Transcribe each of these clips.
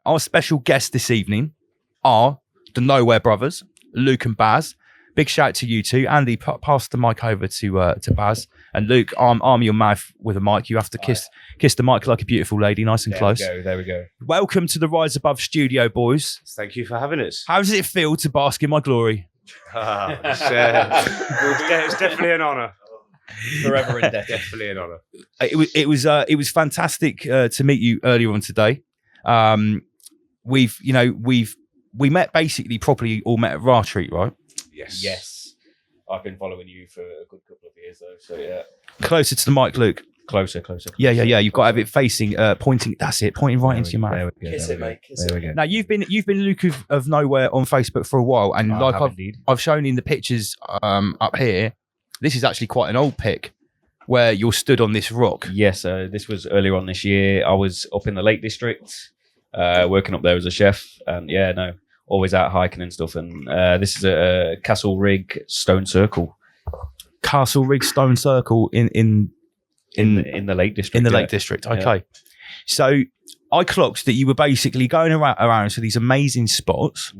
our special guests this evening are the Nowh3r brothers, Luke and Baz. Big shout out to you two. Andy, pass the mic over to Baz. And Luke, arm your mouth with a mic. You have to kiss the mic like a beautiful lady, nice and close. There we go. Welcome to the Rise Above studio, boys. Thank you for having us. How does it feel to bask in my glory? It's definitely an honour. Forever in debt. Definitely an honour. It was fantastic to meet you earlier on today. We met basically properly all met at RA80, right? Yes. I've been following you for a good couple of years though, so yeah. Closer to the mic, Luke. Closer. Yeah. You've got to have it facing, pointing. That's it, pointing right into your mouth. Kiss it, mate. There we go. Now you've been Luke of Nowh3r on Facebook for a while, and I've shown in the pictures up here. This is actually quite an old pic where you're stood on this rock. Yes, this was earlier on this year. I was up in the Lake District, working up there as a chef, and always out hiking and stuff. And this is a Castle Rig Stone Circle. Castle Rig Stone Circle in the Lake District. In the Lake District. Okay. Yeah. So I clocked that you were basically going around to these amazing spots,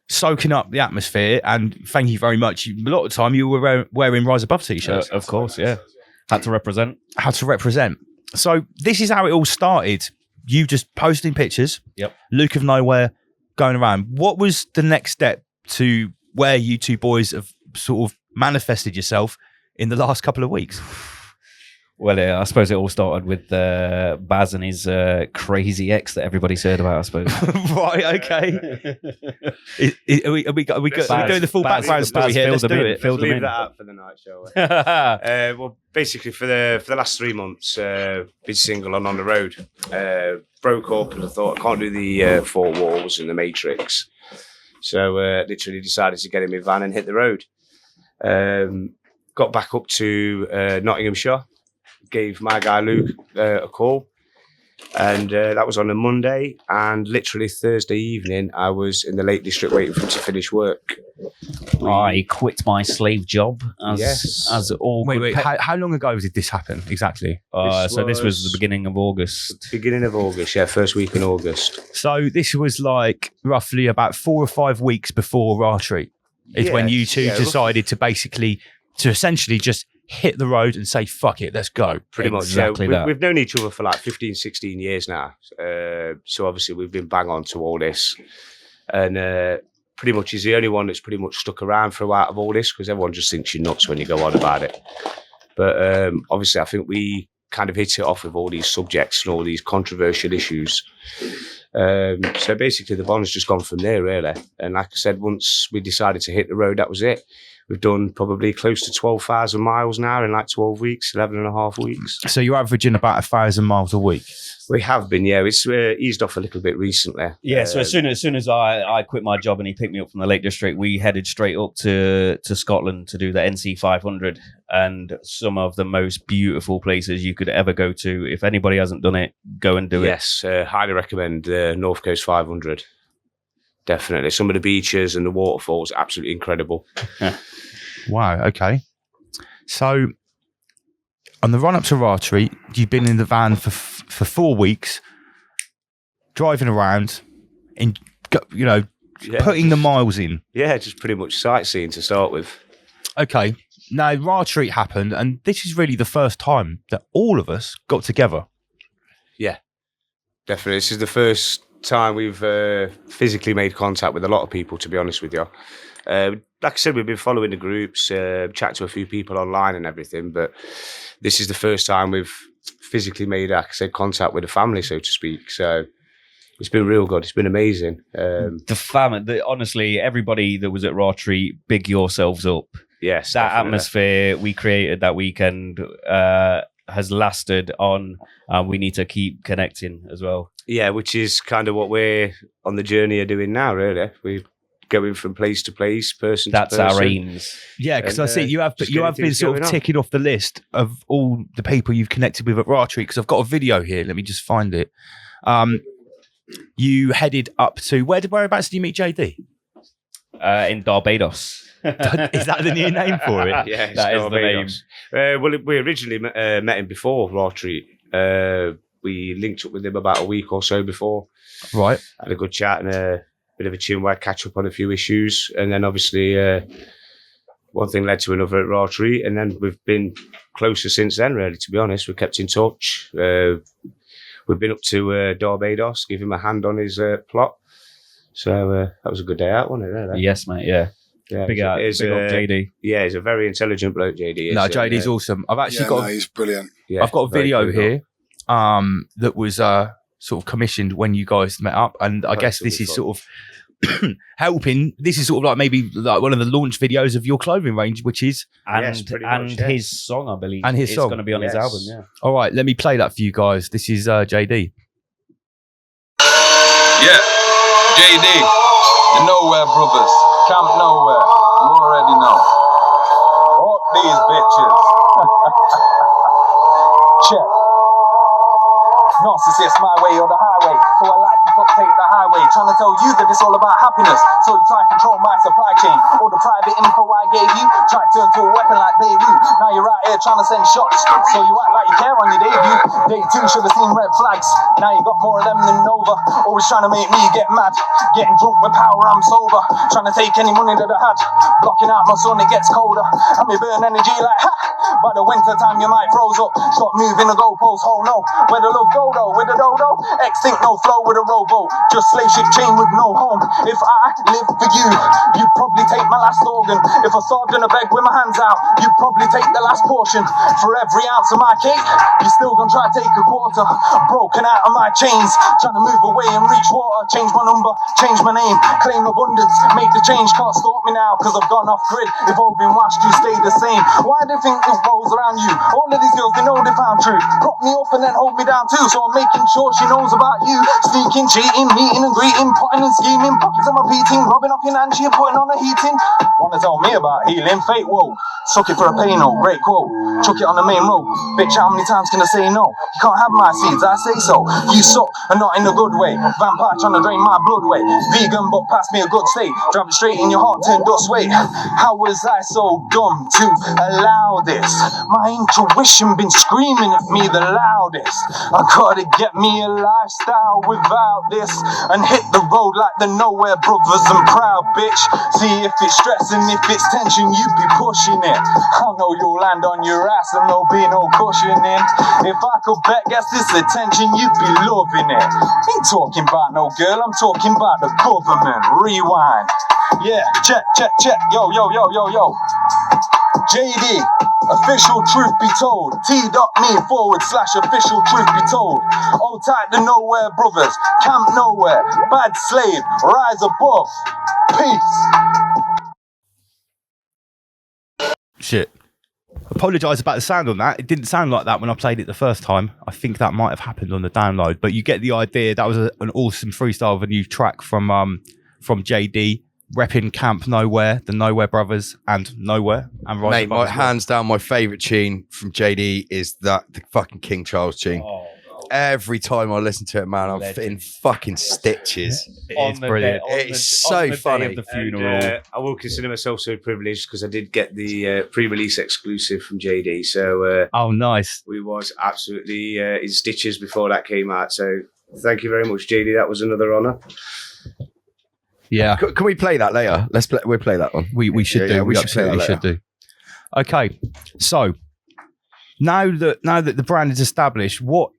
soaking up the atmosphere. And thank you very much. A lot of the time you were wearing Rise Above t-shirts. Of course, yeah. Had to represent. So this is how it all started. You just posting pictures. Yep. Luke of Nowh3r going around. What was the next step to where you two boys have sort of manifested yourself in the last couple of weeks? Well, I suppose it all started with Baz and his crazy ex that everybody's heard about, I suppose. Right, okay. Are we doing the full background story here? Let's do it. Leave that out for the night show. Well, basically for the last 3 months, been single and on the road. Broke up and I thought I can't do the 4 walls and the Matrix. So literally decided to get in my van and hit the road. Got back up to Nottinghamshire. Gave my guy Luke a call, and that was on a Monday, and literally Thursday evening I was in the Lake District waiting for him to finish work. I quit my slave job as all. Wait, how long ago did this happen exactly? This was the beginning of August. Beginning of August, yeah, first week in August. So this was like roughly about 4 or 5 weeks before RA80 is when you two decided to essentially just hit the road and say, fuck it, let's go. Pretty much. Exactly that. We've known each other for like 15, 16 years now. So obviously we've been bang on to all this. And pretty much he's the only one that's pretty much stuck around throughout of all this, because everyone just thinks you're nuts when you go on about it. But obviously I think we kind of hit it off with all these subjects and all these controversial issues. So basically the bond's just gone from there, really. And like I said, once we decided to hit the road, that was it. We've done probably close to 12,000 miles now in like 12 weeks, 11 and a half weeks. So you're averaging about 1,000 miles a week? We have been, yeah. It's eased off a little bit recently. Yeah, so as soon as I quit my job and he picked me up from the Lake District, we headed straight up to Scotland to do the NC 500, and some of the most beautiful places you could ever go to. If anybody hasn't done it, go and do it. Yes, highly recommend the North Coast 500. Definitely. Some of the beaches and the waterfalls, absolutely incredible. Wow, okay. So on the run up to RA80, you've been in the van for 4 weeks, driving around and, putting the miles in. Yeah, just pretty much sightseeing to start with. Okay. Now, RA80 happened, and this is really the first time that all of us got together. Yeah, definitely. This is the first time we've physically made contact with a lot of people, to be honest with you. Like I said, we've been following the groups, chat to a few people online and everything, but this is the first time we've physically made, like I said, contact with the family, so to speak. So it's been real good. It's been amazing. The family, honestly, everybody that was at RA80, big yourselves up. Yes, that definitely. atmosphere we created that weekend has lasted on. We need to keep connecting as well. Yeah, which is kind of what we're on the journey of doing now, really. We're going from place to place, person to person. That's our aims. Yeah, because I see you have been sort of ticking off the list of all the people you've connected with at RA80, because I've got a video here. Let me just find it. You headed up to, whereabouts did you meet JD? In Barbados. Is that the new name for it? Yeah, that is the name. Well, we originally met him before RA80. We we linked up with him about a week or so before. Right. Had a good chat and a bit of a chin wag, catch up on a few issues. And then obviously one thing led to another at RA80, and then we've been closer since then, really, to be honest. We kept in touch. We've been up to Barbados, give him a hand on his plot. So that was a good day out, wasn't it? Really? Yes, mate. Yeah. Big up JD. Yeah, he's a very intelligent bloke, JD. No, JD's awesome. I've actually he's brilliant. Yeah, I've got a video here that was sort of commissioned when you guys met up, and I guess this is sort of helping. This is sort of like maybe like one of the launch videos of your clothing range, which is his song, I believe, and his is song going to be on his album. Yeah. All right, let me play that for you guys. This is JD. Yeah, JD, the Nowhere Brothers, Camp Nowhere, you already know. Fuck these bitches. Check. Narcissist, my way or the highway. So I like to take the highway. Trying to tell you that it's all about happiness. So you try to control my supply chain. All the private info I gave you, try to turn to a weapon like Beirut. Now you're out here trying to send shots. So you act like you care on your debut. Day 2 should have seen red flags. Now you got more of them than Nova. Always trying to make me get mad. Getting drunk with power, I'm sober. Trying to take any money that I had. Blocking out my sun, it gets colder. And me burn energy like ha. By the winter time you might froze up. Stop moving the goalposts, oh no. Where the love go though, with the dodo. Extinct, no flow with a rowboat. Just slave ship chain with no home. If I live for you, you'd probably take my last organ. If I starved in a beg with my hands out, you'd probably take the last portion. For every ounce of my cake, you're still gonna try to take a quarter. Broken out of my chains, trying to move away and reach water. Change my number, change my name, claim abundance. Make the change, can't stop me now, cause I've gone off grid. If all been washed, you stay the same. Why do you think it rolls around you? All of these girls, they know they found truth. Prop me up and then hold me down too. So I'm making sure she knows about you. Sneaking, cheating, meeting and greeting, plotting and scheming. Pockets of my P-team, rubbing off your Nancy and putting on a heating. Wanna tell me about healing? Fate, whoa. Suck it for a pay note, great quote. Chuck it on the main road. Bitch, how many times can I say no? You can't have my seeds, I say so. You suck, and not in a good way. Vampire trying to drain my blood way. Vegan, but pass me a good state. Drop it straight in your heart, turn dust weight. How was I so dumb to allow this? My intuition been screaming at me the loudest. I gotta get me a lifestyle without this. And hit the road like the Nowhere Brothers and proud, bitch. See if it's stress and if it's tension, you be pushing it. I know you'll land on your ass and there'll be no cushioning. If I could bet, guess this attention, you'd be loving it. Ain't talking about no girl, I'm talking about the government. Rewind. Yeah, check, check, check. Yo, yo, yo, yo, yo. JD, official truth be told. T.me/official truth be told. Hold tight the Nowhere Brothers. Camp Nowhere. Bad slave. Rise above. Peace. Shit. Apologise about the sound on that. It didn't sound like that when I played it the first time. I think that might have happened on the download, but you get the idea. That was an awesome freestyle of a new track from JD, repping Camp Nowhere, the Nowhere Brothers, and Nowhere. And Mate, my hands down, my favourite tune from JD is the fucking King Charles tune. Oh, Every time I listen to it, man, I'm in fucking stitches. It's brilliant. It's so funny. Of the funeral. And, I will consider myself so privileged because I did get the pre-release exclusive from JD. So Oh, nice. we was absolutely in stitches before that came out. So thank you very much, JD. That was another honour. Yeah, Can we play that later? We'll play that one. we should do. Yeah, we should play that absolutely should later. do. Okay, so now that the brand is established, what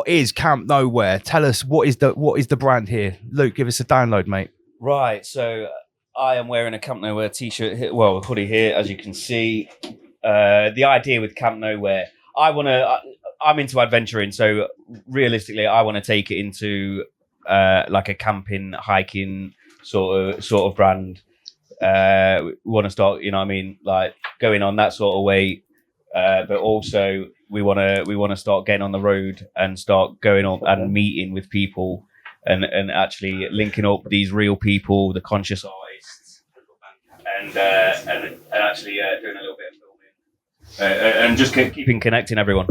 is Camp Nowhere? Tell us what is the brand here. Luke, give us a download, mate. Right, so I am wearing a Camp Nowhere t-shirt, well, hoodie here, as you can see. The idea with Camp Nowhere, I'm into adventuring, so realistically, I want to take it into like a camping, hiking sort of brand. We want to start, you know what I mean, like going on that sort of way, but also we want to start getting on the road and start going on and meeting with people and actually linking up these real people, the conscious artists, and actually doing a little bit of filming and just keeping connecting everyone.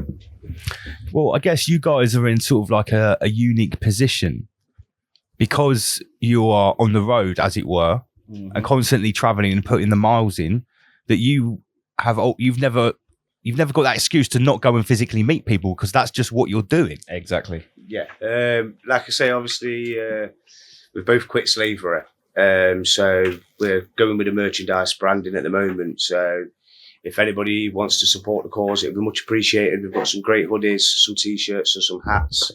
Well, I guess you guys are in sort of like a unique position because you are on the road, as it were, and constantly traveling and putting the miles in, that you've never you've never got that excuse to not go and physically meet people because that's just what you're doing. Exactly. Yeah. Like I say, obviously, we've both quit slavery. So we're going with the merchandise branding at the moment. So if anybody wants to support the cause, it would be much appreciated. We've got some great hoodies, some t-shirts and some hats.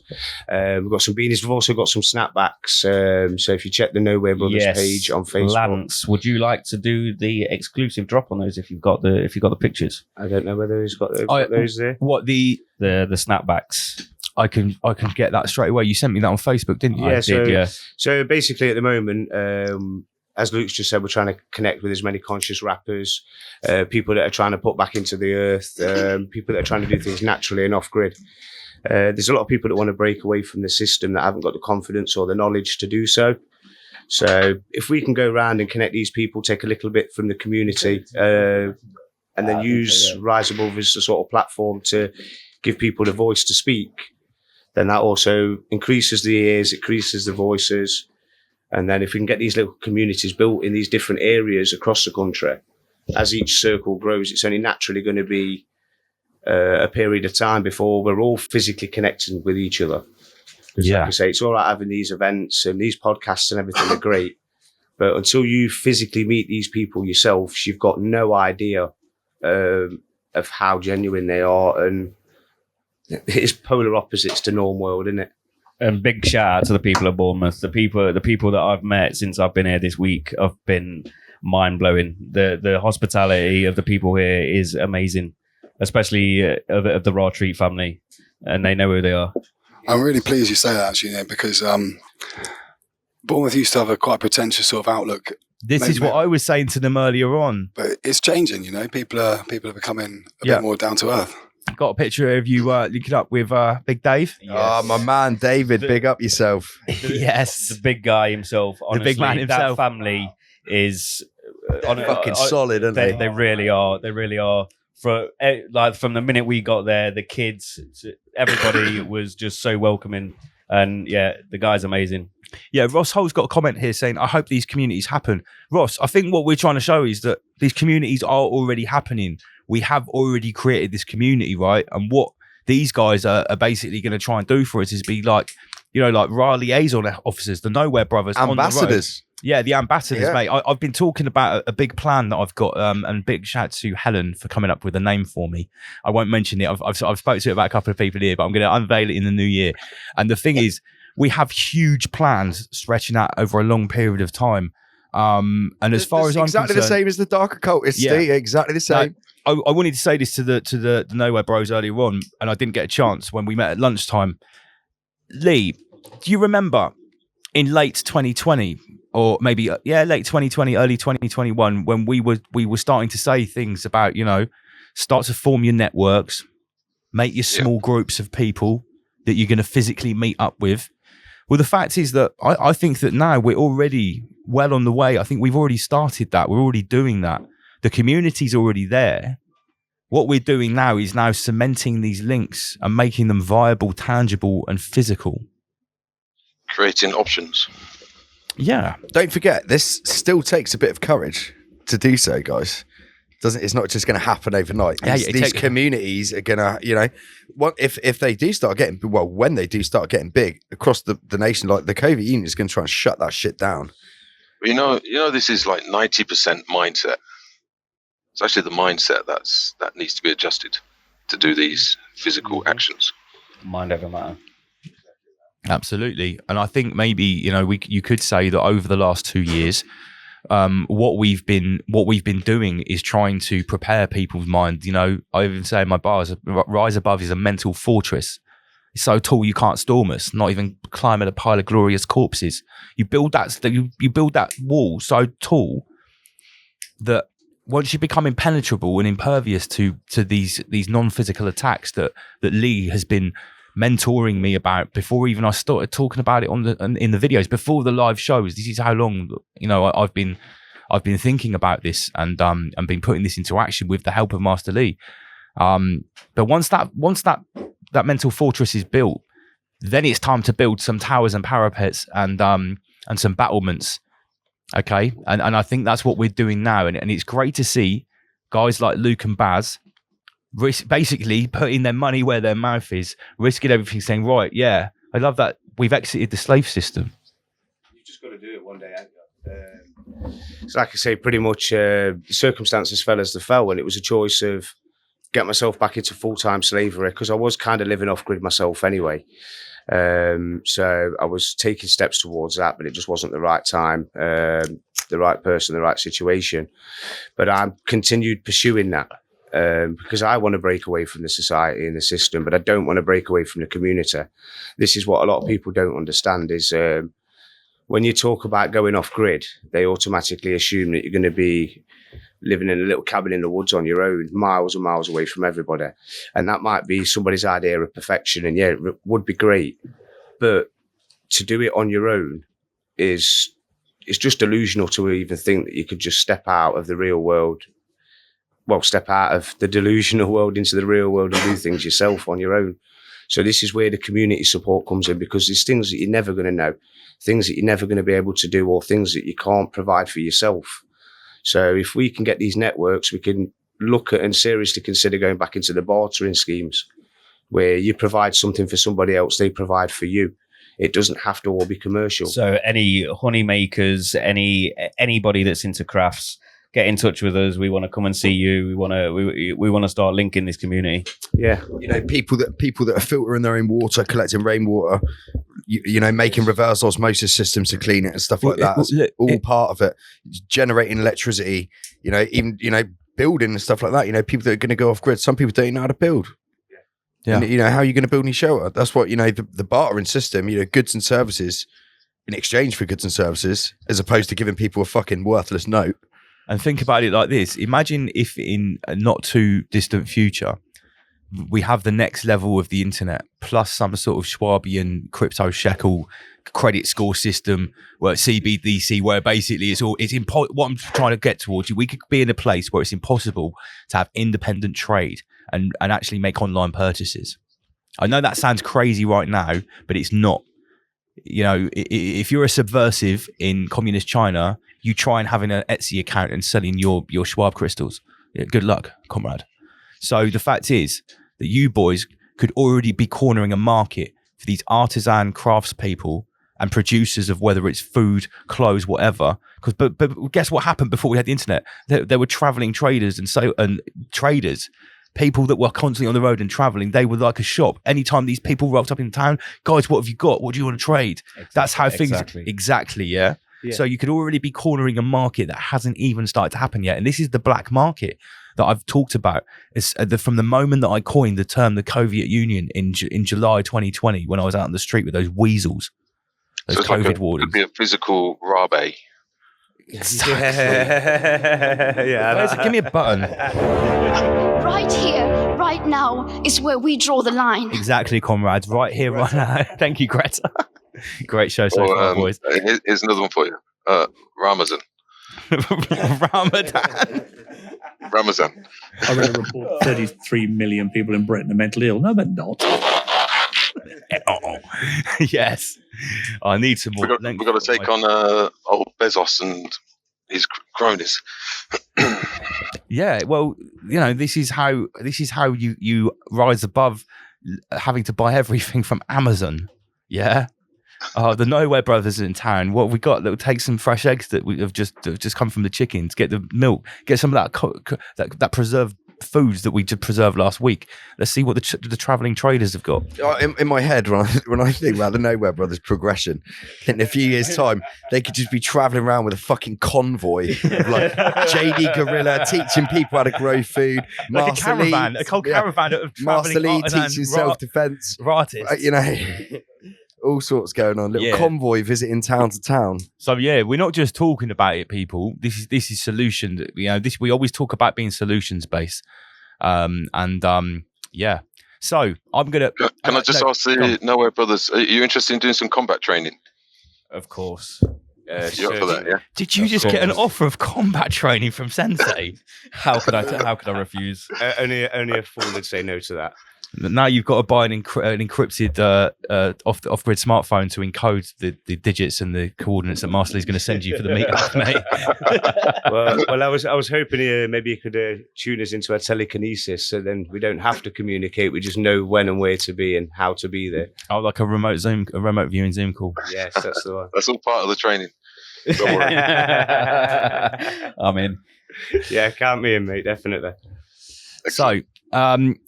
We've got some beanies. We've also got some snapbacks. So if you check the Nowh3r3 page on Facebook. Lance, would you like to do the exclusive drop on those if you've got the pictures? I don't know whether he's got those there. What the snapbacks? I can get that straight away. You sent me that on Facebook, didn't you? Yeah, so basically at the moment, as Luke's just said, we're trying to connect with as many conscious rappers, people that are trying to put back into the earth, people that are trying to do things naturally and off grid. There's a lot of people that want to break away from the system that haven't got the confidence or the knowledge to do so. So if we can go around and connect these people, take a little bit from the community, and then use Rise Above as a sort of platform to give people the voice to speak, then that also increases the ears, increases the voices. And then if we can get these little communities built in these different areas across the country, as each circle grows, it's only naturally going to be a period of time before we're all physically connecting with each other. Yeah. Like I say, it's all right having these events and these podcasts and everything are great. But until you physically meet these people yourself, you've got no idea of how genuine they are. And it's polar opposites to norm world, isn't it? And big shout out to the people of Bournemouth. The people that I've met since I've been here this week have been mind blowing. The hospitality of the people here is amazing, especially of the RA80 family, and they know who they are. I'm really pleased you say that, actually, because Bournemouth used to have a quite pretentious sort of outlook. This is what I was saying to them earlier on. But it's changing, People are becoming a bit more down to earth. Got a picture of you linking up with Big Dave. Yes. Oh, my man, David, big up yourself. Yes. The big guy himself. Honestly, the big man himself. That family is fucking solid, aren't they? They really are. They really are. From the minute we got there, the kids, everybody was just so welcoming. And yeah, the guy's amazing. Yeah, Ross Hull's got a comment here saying, I hope these communities happen. Ross, I think what we're trying to show is that these communities are already happening. We have already created this community, right? And what these guys are basically going to try and do for us is be like, like RA liaison officers, the Nowh3r brothers. Ambassadors. Yeah, the ambassadors, Yeah. mate. I've been talking about a big plan that I've got, and big shout to Helen for coming up with a name for me. I won't mention it. I've spoken to it about a couple of people here, but I'm going to unveil it in the new year. And the thing is, we have huge plans stretching out over a long period of time. And as far as I'm exactly concerned, the same as the dark occultists, Yeah. Steve. Exactly the same. I wanted to say this to the Nowh3r bros earlier on, and I didn't get a chance when we met at lunchtime. Lee, do you remember in late 2020, or maybe late 2020, early 2021, when we were starting to say things about start to form your networks, make your small groups of people that you're going to physically meet up with. Well, the fact is that I think that now we're already well on the way. I think we've already started that. We're already doing that. The community's already there. What we're doing now is cementing these links and making them viable, tangible, and physical. Creating options. Yeah. Don't forget, this still takes a bit of courage to do so, guys. It's not just going to happen overnight. These communities are going to, if they do start getting, when they do start getting big across the nation, like the COVID Union is going to try and shut that shit down. Well, this is like 90% mindset. It's actually the mindset that needs to be adjusted to do these physical actions. Mind over matter. Absolutely. And I think maybe, you could say that over the last 2 years, what we've been doing is trying to prepare people's mind. I even say in my bars, Rise Above is a mental fortress. It's so tall you can't storm us, not even climbing a pile of glorious corpses. You build that wall so tall that once you become impenetrable and impervious to these non-physical attacks that Lee has been mentoring me about before even I started talking about it in the videos, before the live shows. This is how long I've been thinking about this and been putting this into action with the help of Master Lee. But once that mental fortress is built, then it's time to build some towers and parapets and some battlements. Okay, and I think that's what we're doing now, and it's great to see guys like Luke and Baz basically putting their money where their mouth is, risking everything, saying, right, yeah, I love that we've exited the slave system. You just got to do it one day, haven't you? So like I say, pretty much circumstances fell as they fell, and it was a choice of get myself back into full-time slavery, because I was kind of living off-grid myself anyway. So I was taking steps towards that, but it just wasn't the right time, the right person, the right situation. But I continued pursuing that because I want to break away from the society and the system, but I don't want to break away from the community. This is what a lot of people don't understand is when you talk about going off-grid, they automatically assume that you're going to be living in a little cabin in the woods on your own, miles and miles away from everybody. And that might be somebody's idea of perfection. And yeah, it would be great. But to do it on your own is just delusional to even think that you could just step out of the real world. Well, step out of the delusional world into the real world and do things yourself on your own. So this is where the community support comes in, because there's things that you're never going to know, things that you're never going to be able to do, or things that you can't provide for yourself. So if we can get these networks, we can look at and seriously consider going back into the bartering schemes where you provide something for somebody else, they provide for you. It doesn't have to all be commercial. So any honey makers, anybody that's into crafts, get in touch with us. We want to come and see you. We want to start linking this community. Yeah, you know, people that are filtering their own water, collecting rainwater, you know, making reverse osmosis systems to clean it and stuff like that. It's all part of it. Generating electricity, you know, even, you know, building and stuff like that. You know, people that are going to go off grid. Some people don't know how to build. Yeah. And, you know, how are you going to build any shelter? That's what, you know, the bartering system, you know, goods and services in exchange for goods and services, as opposed to giving people a fucking worthless note. And think about it like this. Imagine if in a not too distant future, we have the next level of the internet, plus some sort of Schwabian crypto shekel credit score system, where CBDC, where basically what I'm trying to get towards you, we could be in a place where it's impossible to have independent trade and actually make online purchases. I know that sounds crazy right now, but it's not. You know, if you're a subversive in communist China, you try and having an Etsy account and selling your Schwab crystals. Yeah, good luck, comrade. So the fact is that you boys could already be cornering a market for these artisan craftspeople and producers of whether it's food, clothes, whatever. But guess what happened before we had the internet? There were traveling traders and traders. People that were constantly on the road and traveling, they were like a shop. Anytime these people rocked up in town, guys, what have you got? What do you want to trade? Exactly, that's how things exactly, yeah. So you could already be cornering a market that hasn't even started to happen yet. And this is the black market that I've talked about. It's from the moment that I coined the term the Soviet Union in July 2020, when I was out on the street with those weasels, those COVID wardens. It could be a physical rabe. Exactly. Yeah. Give me a button. Right here, right now is where we draw the line. Exactly, comrades. Right here, right now. Thank you, Greta. Great show so far, boys. Here's another one for you. Ramazan. Ramazan. I read a report: 33 million people in Britain are mentally ill. No, they're not. Yes. I need some more. We've got to take on old Bezos and his cronies. Yeah, well, you know, this is how you rise above having to buy everything from Amazon. Yeah. The Nowh3r brothers in town. What we got? That take some fresh eggs that have just come from the chickens. Get the milk. Get some of that preserved foods that we just preserved last week. Let's see what the traveling traders have got. In my head, when I think about the Nowh3r brothers' progression, in a few years' time, they could just be traveling around with a fucking convoy of like JD Gorilla teaching people how to grow food, like a caravan, a whole caravan of Master traveling Lee teaching self-defense, artists. You know. All sorts going on. Little convoy visiting town to town. So yeah, we're not just talking about it, people. This is solution. You know, we always talk about being solutions based. Yeah. So I'm gonna. Can I just ask the Nowh3r brothers? Are you interested in doing some combat training? Of course. You're up for that, yeah? Did you just get an offer of combat training from Sensei? How could I refuse? Only a fool would say no to that. Now you've got to buy an encrypted off-grid smartphone to encode the digits and the coordinates that Marcel's going to send you for the meetup, mate. well, I was hoping maybe you could tune us into a telekinesis, so then we don't have to communicate. We just know when and where to be and how to be there. Oh, like a remote viewing Zoom call. Yes, that's the one. That's all part of the training. Don't worry. I'm in. Yeah, count me in, mate. Definitely. So,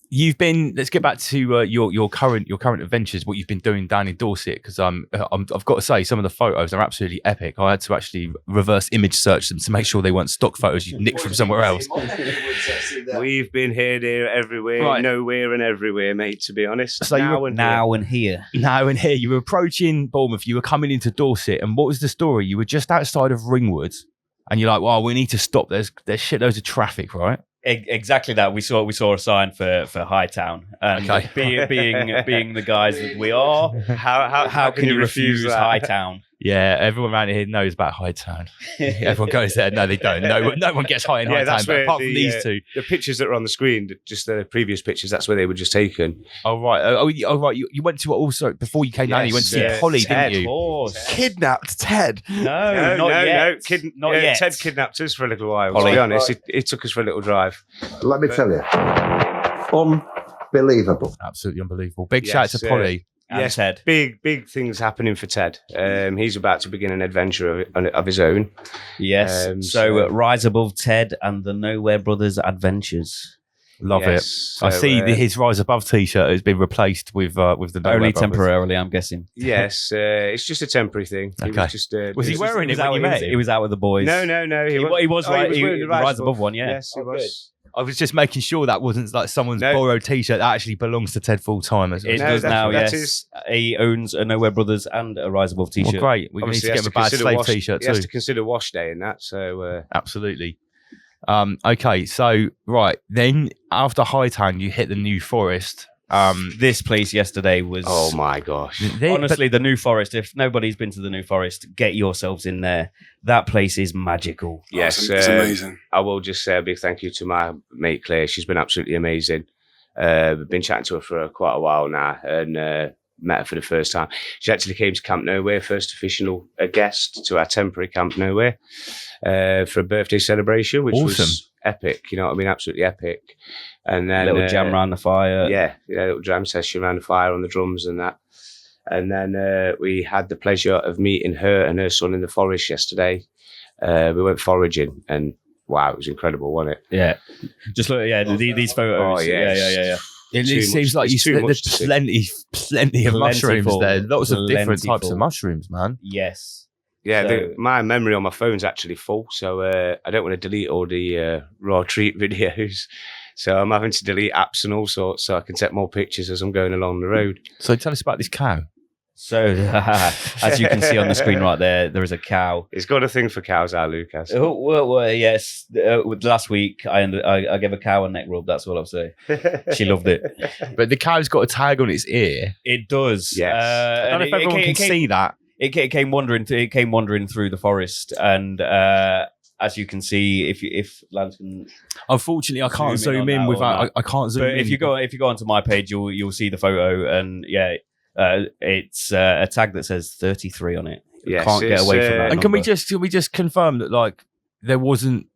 you've been. Let's get back to your current adventures. What you've been doing down in Dorset, because I've got to say some of the photos are absolutely epic. I had to actually reverse image search them to make sure they weren't stock photos you nicked from somewhere else. We've been here, there, everywhere, Right. nowhere, and everywhere, mate. To be honest, So Now and here. Now and here, you were approaching Bournemouth. You were coming into Dorset, and what was the story? You were just outside of Ringwood, and you're like, "Well, we need to stop. There's shitloads of traffic, right?" Exactly that. We saw a sign for Hightown, and Okay. being the guys that we are, how can you refuse that? Hightown? Yeah, everyone around here knows about Hightown. Everyone goes there. No, they don't. No one gets high in Yeah, Hightown, that's but where apart from these two. The pictures that are on the screen, just the previous pictures, that's where they were just taken. Oh right. Right. You went to also before you came down. You went to see Yes, Polly, Ted. didn't you? Kidnapped Ted. No, not yet. Not yet. Ted kidnapped us for a little while. Polly. To be honest, it took us for a little drive. Let me tell you, unbelievable. Absolutely unbelievable. Big Yes, shout out to Polly. And Yes, Ted. big things happening for Ted. He's about to begin an adventure of his own. Yes. So Rise Above Ted and the Nowh3r Brothers Adventures. Love Yes, it. I so, see his Rise Above T-shirt has been replaced with the Only Nowh3r Brothers. temporarily, I'm guessing. Yes, it's just a temporary thing. He Okay. was just, Was he wearing it when you met him? He was out with the boys. No. He was right. He wearing was Rise Above one, yeah. Yes, he was. I was just making sure that wasn't like someone's No. borrowed T-shirt that actually belongs to Ted full time. It No, does that- now, that yes. is- He owns a Nowh3r Brothers and a Rise Above Well, t-shirt. great. We need to Obviously, get has him a bad consider slave wash- T-shirt He has too. to consider wash day in that. So Absolutely. Okay, so right then after Hightown, you hit the New Forest. This place yesterday was... oh my gosh. Honestly, the New Forest, if nobody's been to the New Forest, get yourselves in there. That place is magical. Yes, it's amazing. I will just say a big thank you to my mate Claire. She's been absolutely amazing. We've been chatting to her for quite a while now, and met her for the first time. She actually came to Camp Nowh3r, first official guest to our temporary Camp Nowh3r, for a birthday celebration, which was epic. You know what I mean? Absolutely epic. And then Little jam around the fire. yeah, little jam session around the fire on the drums and that. And then we had the pleasure of meeting her and her son in the forest yesterday. We went foraging, and wow, it was incredible, wasn't it? Yeah. Just look, these photos. Oh, yes. Yeah. It Too seems much- like it's too there's much to see. plenty of mushrooms Plentiful. there. Lots of different types Plentiful. of mushrooms, man. Yes. Yeah, So- my memory on my phone's actually full, so I don't want to delete all the raw treat videos. So I'm having to delete apps and all sorts so I can take more pictures as I'm going along the road. So tell us about this cow. So, as you can see on the screen right there is a cow. It's got a thing for cows, our Lucas. Oh, well, yes. Last week, I gave a cow a neck rub. That's all I'll say. She loved it. But the cow's got a tag on its ear. It does. Yes. I don't know if everyone can see that. It came wandering through the forest, and as you can see, if Lance can. Unfortunately, I can't Zoom in zoom on in that without. or I can't zoom But in. if you go onto my page, you'll see the photo, and yeah, it's a tag that says 33 on it. You Yes, can't get it's, away from that. and can we number. just confirm that like there wasn't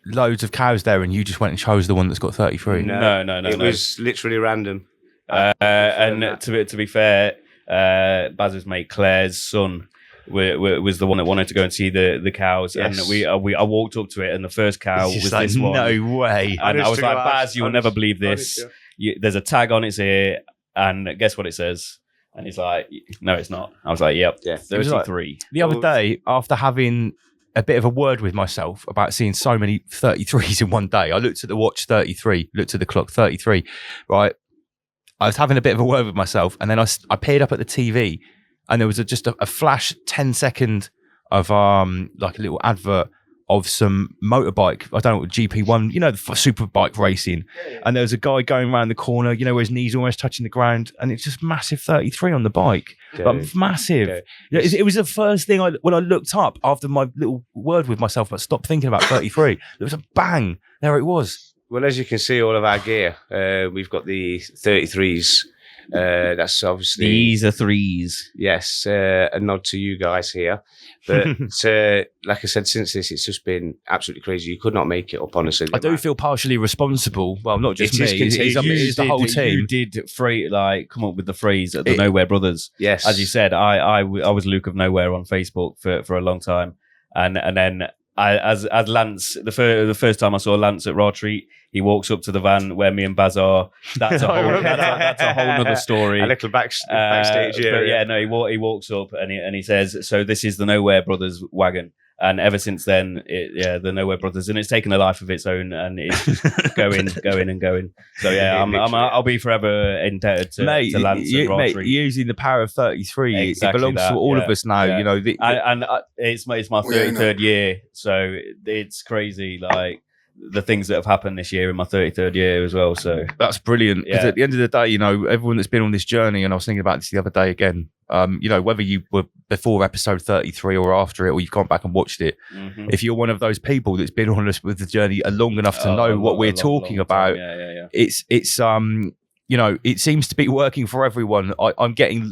loads of cows there, and you just went and chose the one that's got 33? No. It was literally random. And to be fair, Baz's mate Claire's son was the one that wanted to go and see the cows, Yes. and I walked up to it, and the first cow It's just was like, this one. no way. And I Honest was to like, God, Baz, you'll never believe this. honest, There's a tag on its ear, and guess what it says? And he's like, no, it's not. I was like, yep, Yeah. 33. The other day, after having a bit of a word with myself about seeing so many 33s in one day, I looked at the watch 33, looked at the clock 33, right? I was having a bit of a word with myself, and then I peered up at the TV, and there was just a flash 10-second of like a little advert of some motorbike. I don't know what GP1, you know, the super bike racing. And there was a guy going around the corner, you know, where his knees almost touching the ground, and it's just massive 33 on the bike, like massive. Dude. Yeah, it was the first thing when I looked up after my little word with myself, but stopped thinking about 33. There was a bang. There it was. Well, as you can see, all of our gear, we've got the 33s. That's obviously These are threes. Yes, a nod to you guys here. But like I said, since this, it's just been absolutely crazy. You could not make it up, honestly. I do feel partially responsible. Well, not just It is me. contagious. It's the whole team. You did come up with the phrase the Nowhere Brothers. Yes, as you said, I was Luke of Nowhere on Facebook for a long time, and then as Lance, the first time I saw Lance at RA80, he walks up to the van where me and Baz are. That's a whole that's a whole nother story. A little backstage area. But yeah, no, he walks up and he says, "So this is the Nowhere Brothers wagon." And ever since then, the Nowhere Brothers, and it's taken a life of its own, and it's just going. So yeah, I'll be forever indebted to Lance and RA80. Using the power of 33, Exactly it belongs to all of us now. Yeah. You know, and it's my 33rd year, so it's crazy. Like the things that have happened this year in my 33rd year as well. So that's brilliant. Because at the end of the day, you know, everyone that's been on this journey, and I was thinking about this the other day again. You know, whether you were before episode 33 or after it, or you've gone back and watched it, if you're one of those people that's been on us with the journey long enough to know what we're talking about, it's you know, it seems to be working for everyone. I'm getting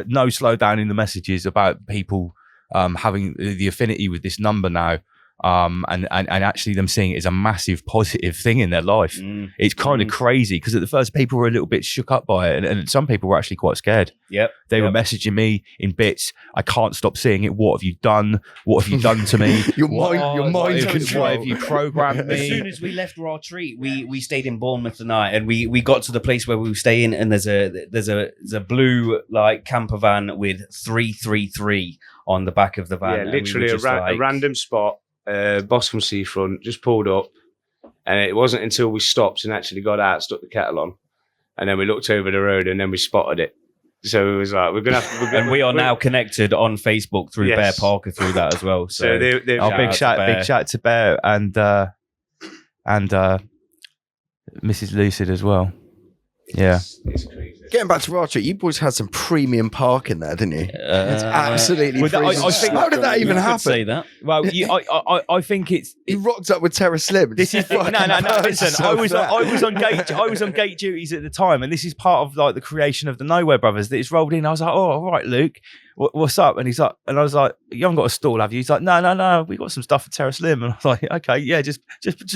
no slowdown in the messages about people having the affinity with this number now. And actually them seeing it as a massive positive thing in their life. It's kind of crazy because at the first people were a little bit shook up by it, and some people were actually quite scared. They were messaging me in bits. I can't stop seeing it. What have you done? What have you done to me? your mind control. Why have you programmed me? As soon as we left RA80, we stayed in Bournemouth tonight, and we got to the place where we were staying, and there's a blue like camper van with 333 on the back of the van. Yeah, literally a random spot. Boscombe seafront, just pulled up, and it wasn't until we stopped and actually got out, stuck the kettle on, and then we looked over the road and then we spotted it. So it was like, we're gonna have to. And we are now connected on Facebook through Bear Parker through that as well. So big shout to Bear and Mrs. Lucid as well. Yeah. It's crazy. Getting back to RA80, you boys had some premium parking there, didn't you? It's absolutely I think, how did that even happen? Say that. Well, I think it's. He rocked up with Terra Slim. This is no. Listen, I was on gate duties at the time, and this is part of like the creation of the Nowhere Brothers. That it's rolled in. I was like, oh, all right, Luke, what's up? And he's like, and I was like, you haven't got a stall, have you? He's like, no, we got some stuff for Terra Slim. And I was like, okay, yeah, just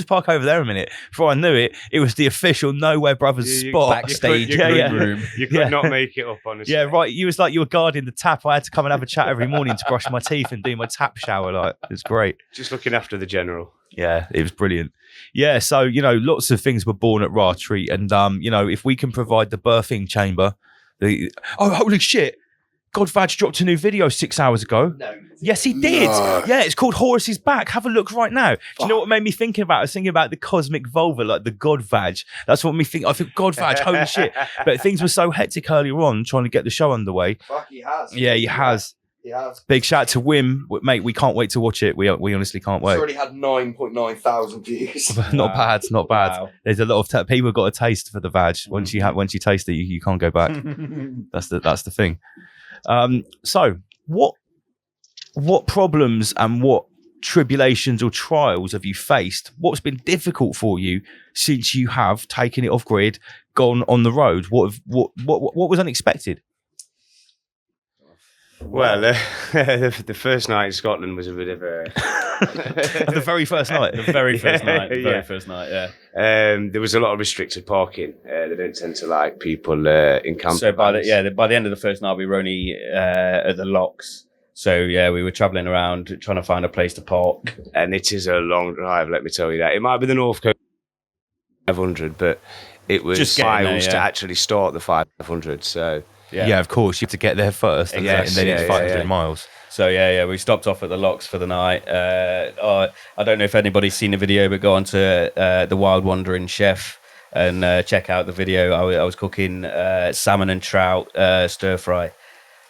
park over there a minute. Before I knew it, it was the official Nowhere Brothers spot backstage room. You could not make it up, honestly. Yeah, right. You was like you were guarding the tap. I had to come and have a chat every morning to brush my teeth and do my tap shower. Like, it's great. Just looking after the general. Yeah, it was brilliant. Yeah, so you know, lots of things were born at RA80, and you know, if we can provide the birthing chamber, holy shit. Godvag dropped a new video 6 hours ago. No. Yes, he did. No. Yeah, it's called Horace's Back. Have a look right now. Do you know what made me thinking about? I was thinking about the cosmic vulva, like the Godvag. That's what made me think. I think Godvag, holy shit. But things were so hectic earlier on trying to get the show underway. Fuck, he has. Yeah, he has. He has. Big shout out to Wim. Mate, we can't wait to watch it. We honestly can't wait. It's already had 9.9 thousand views. Not bad. Wow. There's a lot of people got a taste for the vag. Once you taste it, you can't go back. That's the thing. So what problems and what tribulations or trials have you faced? What's been difficult for you since you have taken it off grid, gone on the road? What was unexpected? Well, the first night in Scotland was a bit of a the very first night. The very first night. Yeah. There was a lot of restricted parking. They don't tend to like people in camper. So by the end of the first night, we were only at the locks. So yeah, we were travelling around trying to find a place to park, and it is a long drive. Let me tell you that. It might be the North Coast 500, but it was just miles to actually start the 500. So. Yeah, of course. You have to get there first, and then it's 500 miles. So we stopped off at the locks for the night. I don't know if anybody's seen the video, but go on to the Wild Wandering Chef and check out the video. I was cooking salmon and trout stir fry,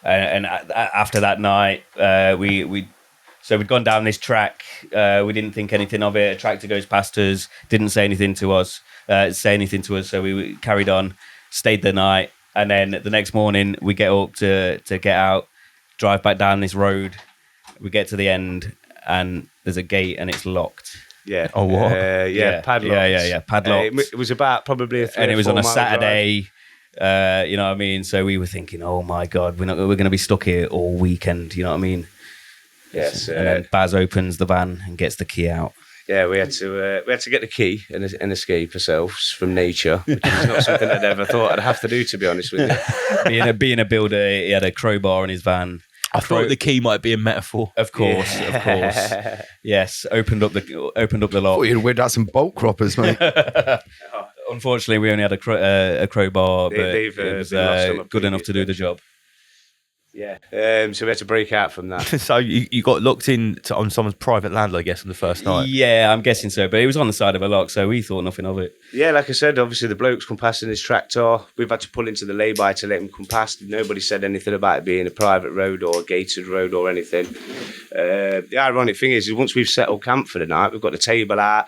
and after that night, we'd gone down this track. We didn't think anything of it. A tractor goes past us, didn't say anything to us. So we carried on, stayed the night. And then the next morning, we get up to get out, drive back down this road. We get to the end, and there's a gate, and it's locked. Yeah. Oh, what? Padlocks. Yeah. Padlocks. It was about probably and it was on a 3 or 4 mile Saturday. You know what I mean? So we were thinking, oh my God, we're going to be stuck here all weekend. You know what I mean? Yes. And then Baz opens the van and gets the key out. Yeah, we had to get the key and escape ourselves from nature, which is not something I'd ever thought I'd have to do, to be honest with you. being a builder, he had a crowbar in his van. I thought the key might be a metaphor. Of course. Yes, opened up the lock. Thought you'd weird out some bolt croppers, mate. Unfortunately, we only had a crowbar, but it was good enough to do the job. Yeah, so we had to break out from that. So you got locked in on someone's private land, I guess, on the first night. Yeah, I'm guessing so. But it was on the side of a lock, so we thought nothing of it. Yeah, like I said, obviously the bloke's come past in his tractor. We've had to pull into the lay-by to let him come past. Nobody said anything about it being a private road or a gated road or anything. The ironic thing is once we've settled camp for the night, we've got the table out.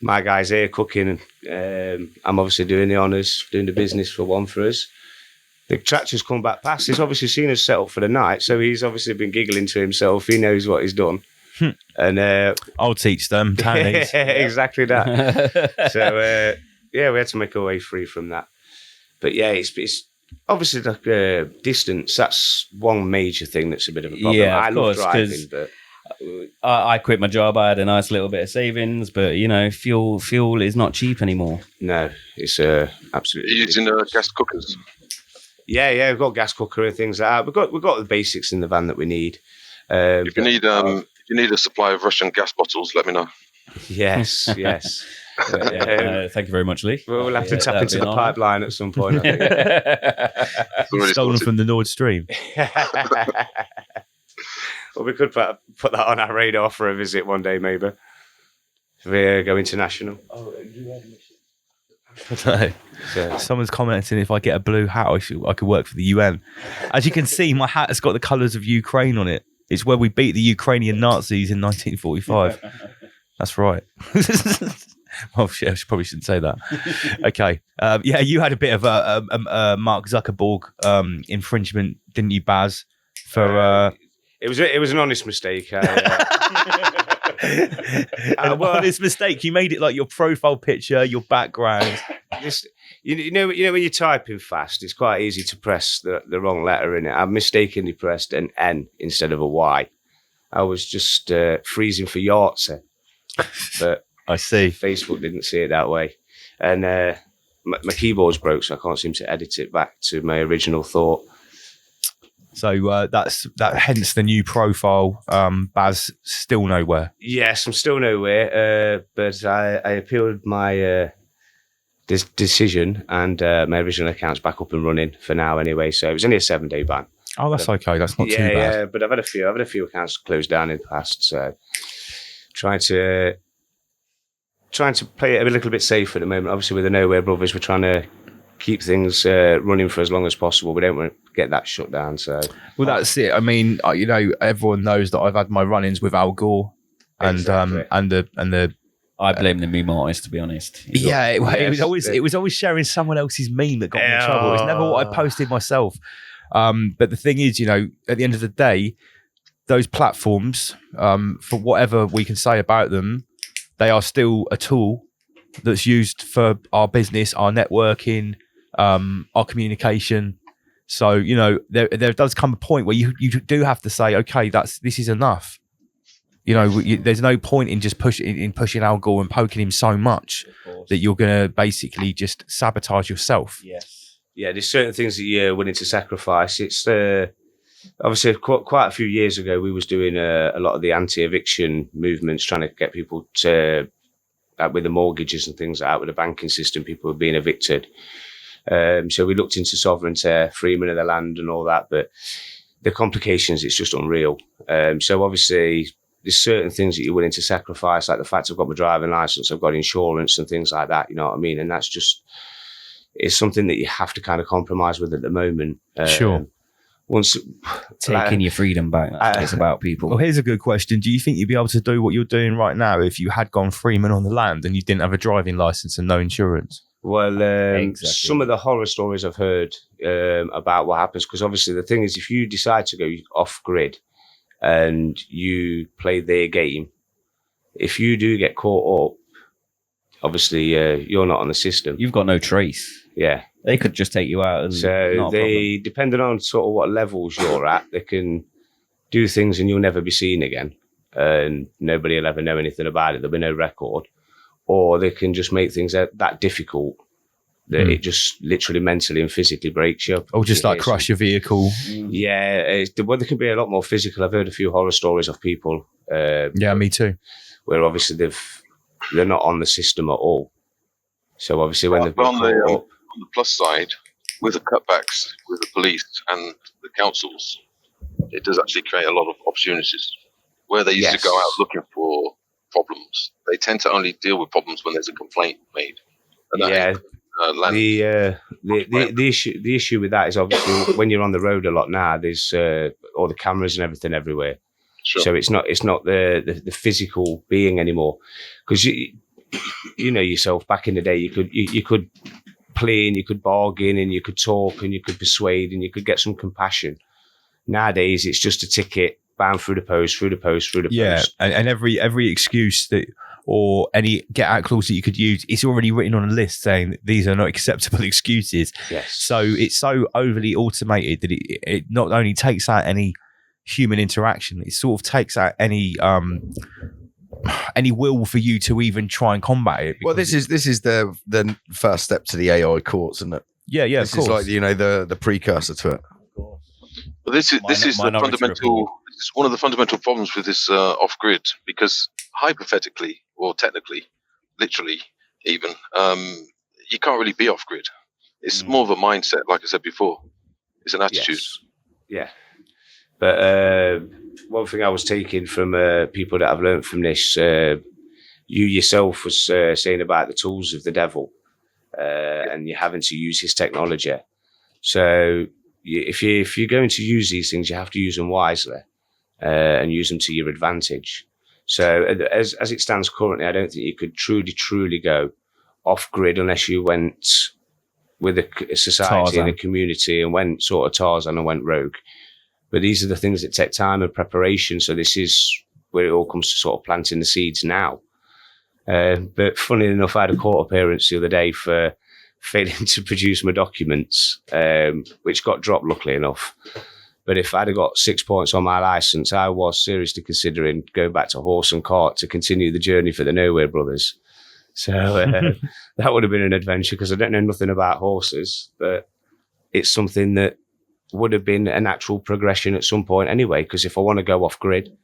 My guy's here cooking, and I'm obviously doing the honours, doing the business for one for us. The tractor's come back past. He's obviously seen us set up for the night, so he's obviously been giggling to himself. He knows what he's done. And I'll teach them townies. Exactly that. So we had to make our way free from that. But yeah, it's obviously like distance. That's one major thing that's a bit of a problem. Yeah, I course, love driving, but I quit my job. I had a nice little bit of savings, but you know, fuel is not cheap anymore. No, it's absolutely. You're using gas cookers. Yeah, we've got gas cooker and things like that. We've got the basics in the van that we need. If you need a supply of Russian gas bottles, let me know. Yes. Thank you very much, Lee. We'll have to tap into the pipeline at some point. I think. Stolen from the Nord Stream. Well, we could put that on our radar for a visit one day, maybe. If we go international. Someone's commenting if I get a blue hat, I could work for the UN. As you can see, my hat has got the colours of Ukraine on it. It's where we beat the Ukrainian Nazis in 1945. That's right. Oh shit, I probably shouldn't say that. Okay. You had a bit of a Mark Zuckerberg infringement, didn't you, Baz? For it was an honest mistake. Honest mistake. You made it like your profile picture, your background. You know when you're typing fast, it's quite easy to press the wrong letter in it. I mistakenly pressed an N instead of a Y. I was just freezing for Yahtzee, but I see. Facebook didn't see it that way, and my keyboard's broke, so I can't seem to edit it back to my original thought. So that's hence the new profile. Baz still nowhere. Yes, I'm still nowhere, but I appealed my decision, and my original account's back up and running for now anyway. So it was only a 7-day ban. Oh, that's okay. That's not too bad. Yeah, but I've had a few accounts closed down in the past. So trying to play it a little bit safe at the moment. Obviously, with the Nowh3r brothers, we're trying to keep things running for as long as possible. We don't want to get that shut down. So, well, that's it. I mean, everyone knows that I've had my run-ins with Al Gore, and exactly. and the. I blame the meme artist, to be honest. It was always sharing someone else's meme that got me in trouble. It was never what I posted myself. But the thing is, at the end of the day, those platforms, for whatever we can say about them, they are still a tool that's used for our business, our networking, our communication. So, there does come a point where you do have to say, okay, this is enough. There's no point in just pushing Al Gore and poking him so much that you're going to basically just sabotage yourself. Yes. Yeah, there's certain things that you're willing to sacrifice. It's obviously quite a few years ago, we was doing a lot of the anti-eviction movements, trying to get people to, with the mortgages and things like that, with the banking system, people were being evicted. So we looked into sovereignty, freemen of the land and all that, but the complications, it's just unreal. So obviously, there's certain things that you're willing to sacrifice, like the fact I've got my driving license, I've got insurance and things like that, you know what I mean? And that's just, it's something that you have to kind of compromise with at the moment. Sure. Once taking your freedom back, that's what it's about, people. Well, here's a good question. Do you think you'd be able to do what you're doing right now if you had gone freeman on the land and you didn't have a driving license and no insurance? Well, Exactly. Some of the horror stories I've heard about what happens, because obviously the thing is, if you decide to go off grid and you play their game, if you do get caught up, obviously you're not on the system. You've got no trace. Yeah. They could just take you out. And So they, depending on sort of what levels you're at, they can do things and you'll never be seen again. And nobody will ever know anything about it. There'll be no record. Or they can just make things that difficult that it just literally mentally and physically breaks you up. Or just like crush your vehicle. Yeah. Well, they can be a lot more physical. I've heard a few horror stories of people. Yeah, me too. Where obviously they're not on the system at all. So obviously when they've been on caught the plus side, with the cutbacks with the police and the councils, it does actually create a lot of opportunities. Where they used to go out looking for problems, they tend to only deal with problems when there's a complaint made. And the issue with that is obviously when you're on the road a lot now, there's all the cameras and everything everywhere. Sure. So it's not the physical being anymore, because you know yourself. Back in the day, you could play and you could bargain and you could talk and you could persuade and you could get some compassion. Nowadays, it's just a ticket, bam, through the post. Yeah, and every excuse that or any get out clause that you could use, it's already written on a list saying that these are not acceptable excuses. Yes. So it's so overly automated that it not only takes out any human interaction, it sort of takes out any will for you to even try and combat it. Well, this is the first step to the AI courts, isn't it? Yeah, this of course. is like the precursor to it. Well, this is the fundamental. It's one of the fundamental problems with this off-grid, because hypothetically or technically, literally even, you can't really be off-grid. It's more of a mindset, like I said before. It's an attitude. Yes. Yeah. But one thing I was taking from people that I've learned from this, you yourself was saying about the tools of the devil, and you're having to use his technology. So if you're going to use these things, you have to use them wisely and use them to your advantage. So as it stands currently, I don't think you could truly go off grid unless you went with a society and a community and went sort of Tarzan and went rogue. But these are the things that take time and preparation. So this is where it all comes to sort of planting the seeds now. But funnily enough, I had a court appearance the other day for failing to produce my documents, which got dropped, luckily enough. But if I'd have got 6 points on my licence, I was seriously considering going back to horse and cart to continue the journey for the Nowh3r3. So that would have been an adventure, because I don't know nothing about horses, but it's something that would have been a natural progression at some point anyway, because if I want to go off grid,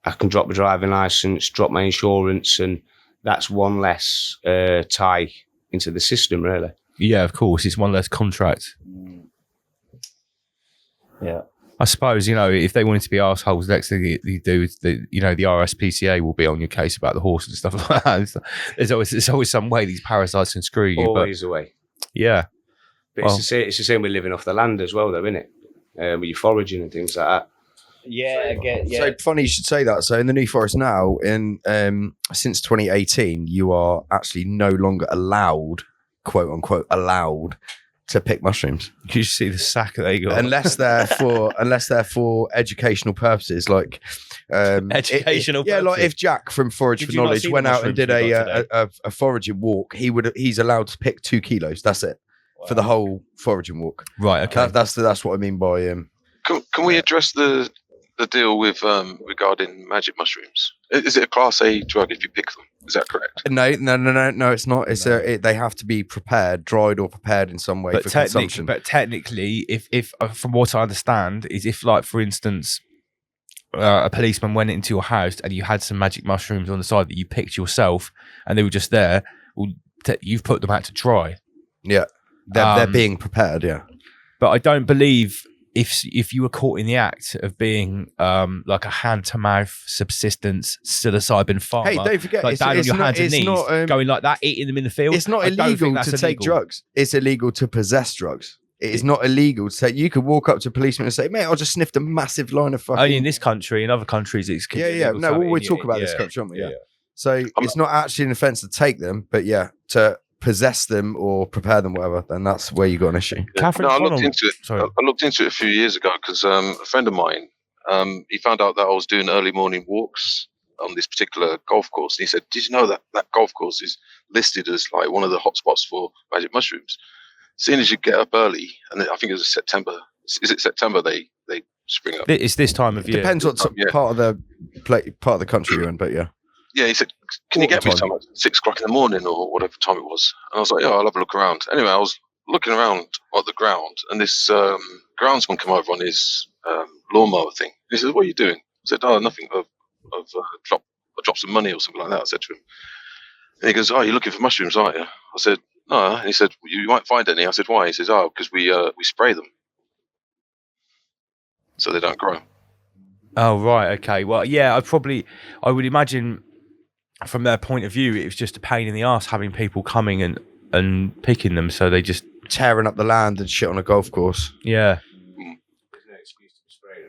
I can drop my driving licence, drop my insurance, and that's one less tie into the system, really. Yeah, of course. It's one less contract. Yeah. I suppose, if they wanted to be arseholes, next thing you do is the RSPCA will be on your case about the horse and stuff like that. There's always some way these parasites can screw you. Always a way. Yeah. But it's the same with living off the land as well, though, isn't it? With your foraging and things like that. Yeah, again, yeah. So funny you should say that. So in the New Forest now, since 2018, you are actually no longer allowed, quote unquote, allowed to pick mushrooms. You should see the sack that they got. Unless they're for educational purposes, like educational purposes. Yeah, like if Jack from Forage for Knowledge went out and did a foraging walk, he's allowed to pick 2 kilos. That's it. Wow. For the whole foraging walk. Right, okay. That's what I mean by Can we address the deal with regarding magic mushrooms? Is it a Class A drug if you pick them? Is that correct? No, it's not. It's they have to be prepared, dried or prepared in some way for consumption. But technically, if from what I understand, is if, like, for instance, a policeman went into your house and you had some magic mushrooms on the side that you picked yourself and they were just there, well, you've put them out to dry. Yeah, they're being prepared, yeah. But I don't believe if you were caught in the act of being like a hand-to-mouth subsistence psilocybin farmer, hey, don't forget, like down on your hands and knees, going like that, eating them in the field. It's not illegal to take drugs. It's illegal to possess drugs. It is not illegal to take. You could walk up to a policeman and say, "Mate, I just sniffed a massive line of fucking." Only in this country. In other countries, it's yeah. No, we talk about this country, aren't we? Yeah. So it's not actually an offence to take them, but to possess them or prepare them, whatever, then that's where you got an issue. Catherine, I looked into it. I looked into it a few years ago because a friend of mine, he found out that I was doing early morning walks on this particular golf course. And he said, "Did you know that that golf course is listed as like one of the hotspots for magic mushrooms? Seeing as you get up early, and I think it was September. Is it September? They spring up. It's this time of year. Depends what part of the country you're in, but yeah. Yeah, he said, "Can you get me some at 6 o'clock in the morning or whatever time it was?" And I was like, "Yeah, I'll have a look around." Anyway, I was looking around at the ground, and this groundsman come over on his lawnmower thing. He said, "What are you doing?" I said, "Oh, nothing. I've dropped some money or something like that." I said to him, and he goes, "Oh, you're looking for mushrooms, aren't you?" I said, "No." And he said, well, "You might find any." I said, "Why?" He says, "Oh, because we spray them so they don't grow." Oh, right. Okay. Well, yeah, I would imagine from their point of view, it was just a pain in the ass having people coming and picking them. So they just tearing up the land and shit on a golf course. Yeah.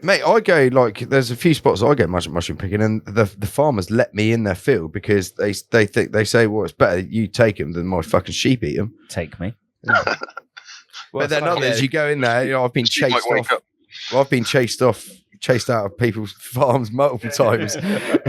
Mate, I go there's a few spots I get mushroom picking, and the farmers let me in their field because they say, well, it's better you take them than my fucking sheep eat them. Take me. Yeah. But then others, you go in there. I've been chased off. Well, I've been chased out of people's farms multiple times,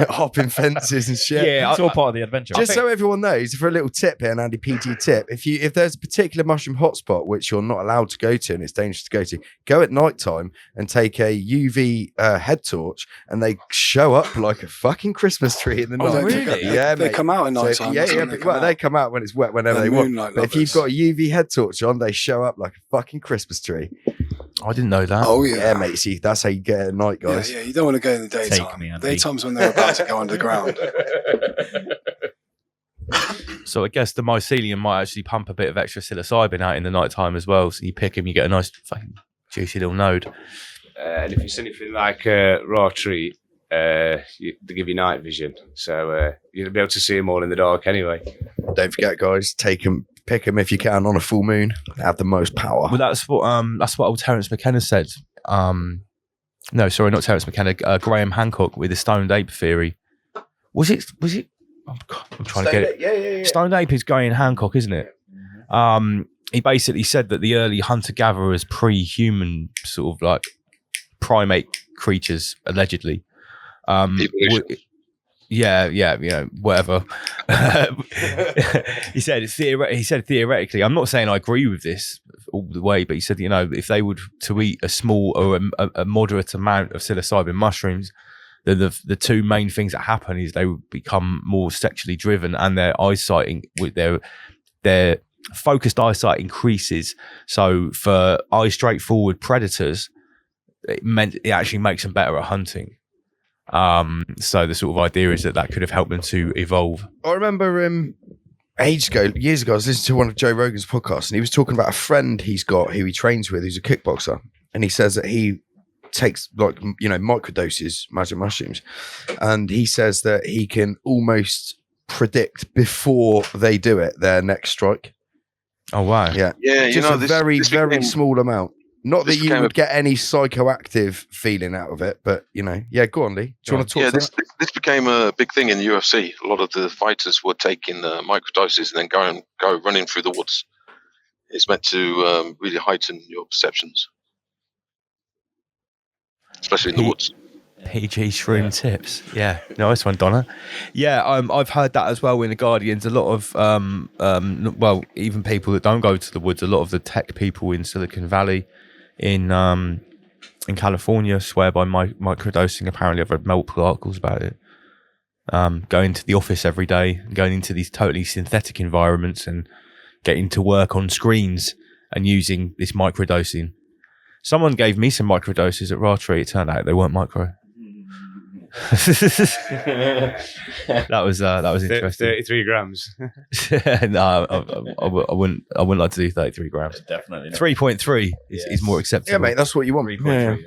hopping fences and shit. Yeah, it's all part of the adventure. Just so everyone knows, for a little tip here, an Andy PG tip, if there's a particular mushroom hotspot which you're not allowed to go to and it's dangerous to, go at night time and take a UV head torch, and they show up like a fucking Christmas tree in the night. Really? Yeah, they come out at night time. They come out when it's wet, whenever they want. But if you've got a UV head torch on, they show up like a fucking Christmas tree. I didn't know that. Oh yeah, mate. See, that's how you get it at night, guys. Yeah, you don't want to go in the daytime. Daytime's when they're about to go underground. So I guess the mycelium might actually pump a bit of extra psilocybin out in the night time as well. So you pick them, you get a nice fucking juicy little node. And if it's anything like RA80, they give you night vision, so you'll be able to see them all in the dark anyway. Don't forget, guys, pick them if you can on a full moon. They have the most power. Well, that's what old Terence McKenna said. No, sorry, not Terence McKenna. Graham Hancock with the stoned ape theory. Was it? I'm trying to get it. Yeah. Stoned ape is Graham Hancock, isn't it? He basically said that the early hunter-gatherers, pre-human sort of like primate creatures, allegedly. Whatever. He said theoretically. I'm not saying I agree with this all the way, but he said, if they would to eat a small or a moderate amount of psilocybin mushrooms, the two main things that happen is they would become more sexually driven, and their eyesight with their focused eyesight increases. So for straightforward predators, it actually makes them better at hunting. So the sort of idea is that could have helped them to evolve. I remember years ago, I was listening to one of Joe Rogan's podcasts, and he was talking about a friend he's got who he trains with, who's a kickboxer, and he says that he takes microdoses magic mushrooms, and he says that he can almost predict before they do it their next strike. Oh wow! Yeah, Just a very small amount. Not that you would get any psychoactive feeling out of it, but go on, Lee. Do you want to talk? Yeah, this became a big thing in the UFC. A lot of the fighters were taking microdoses and then go running through the woods. It's meant to really heighten your perceptions, especially in the woods. PG shroom tips. Yeah, nice one, Donna. Yeah, I've heard that as well in the Guardians. A lot of even people that don't go to the woods, a lot of the tech people in Silicon Valley, in California, swear by microdosing. Apparently, I've read multiple articles about it. Going to the office every day, going into these totally synthetic environments, and getting to work on screens and using this microdosing. Someone gave me some microdoses at RA80. It turned out they weren't micro. that was interesting. 33 grams. No, I wouldn't like to do 33 grams. Definitely not. 3.3 is more acceptable. Yeah, mate, that's what you want. 3.3.